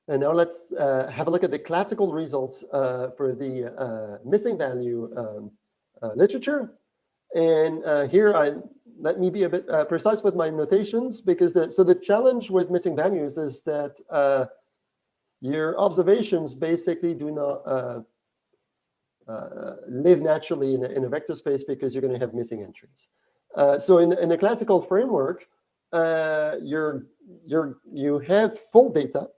And now let's have a look at the classical results for the missing value literature. And here, let me be a bit precise with my notations, because the challenge with missing values is that your observations basically do not live naturally in a vector space, because you're going to have missing entries. So in a classical framework, you have full data,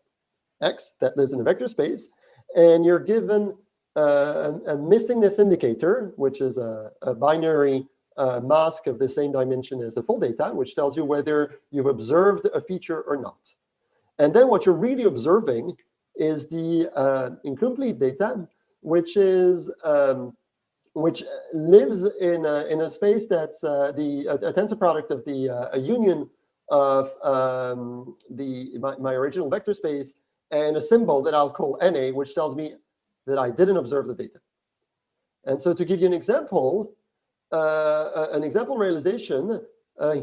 X, that lives in a vector space, and you're given a missingness indicator, which is a binary mask of the same dimension as the full data, which tells you whether you've observed a feature or not. And then what you're really observing is the incomplete data, which lives in a space that's a tensor product of a union of my original vector space and a symbol that I'll call NA, which tells me that I didn't observe the data. And so to give you an example realization,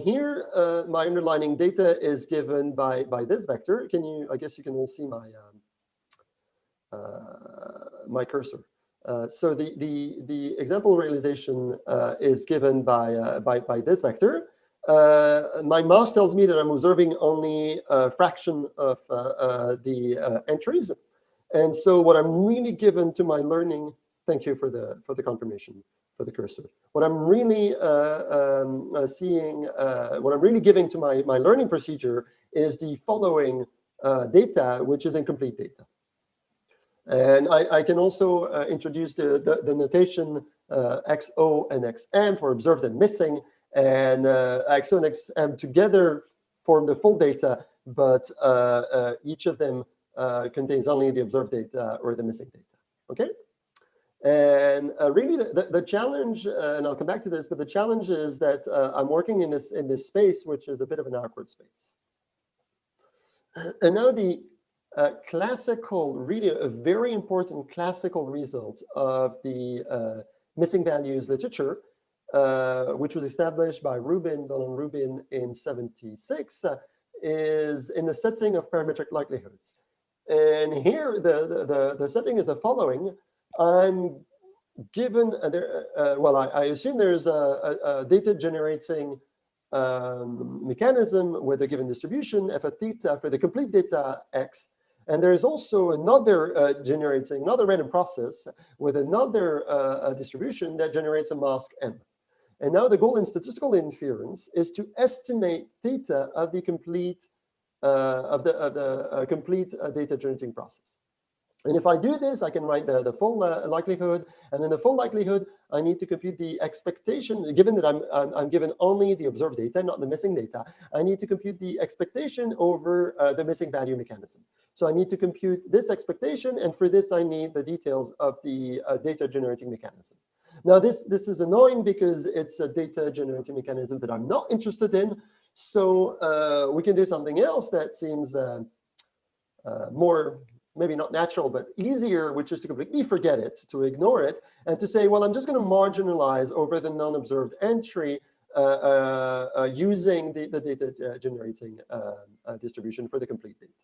here my underlining data is given by this vector. I guess you can all see my cursor. So the example realization is given by this vector. My mouse tells me that I'm observing only a fraction of the entries. And so what I'm really given to my learning, thank you for the confirmation for the cursor. What I'm really what I'm really giving to my learning procedure is the following data, which is incomplete data. And I can also introduce the notation XO and XM for observed and missing. And XO and XM together form the full data, but each of them contains only the observed data or the missing data. Okay? And really, the challenge, and I'll come back to this, but the challenge is that I'm working in this space, which is a bit of an awkward space. And now the classical, really a very important classical result of the missing values literature, which was established by Rubin in 76, is in the setting of parametric likelihoods. And here, the setting is the following. I'm given, I assume there's a data generating mechanism with a given distribution, f of theta, for the complete data x. And there's also another generating another random process with another distribution that generates a mask m. And now the goal in statistical inference is to estimate theta of the complete complete data generating process. And if I do this, I can write the full likelihood. And in the full likelihood, I need to compute the expectation, given that I'm given only the observed data, not the missing data. I need to compute the expectation over the missing value mechanism. So I need to compute this expectation. And for this, I need the details of the data generating mechanism. Now, this is annoying because it's a data generating mechanism that I'm not interested in. So we can do something else that seems more, maybe not natural, but easier, which is to completely forget it, to ignore it, and to say, well, I'm just going to marginalize over the non-observed entry using the data generating distribution for the complete data.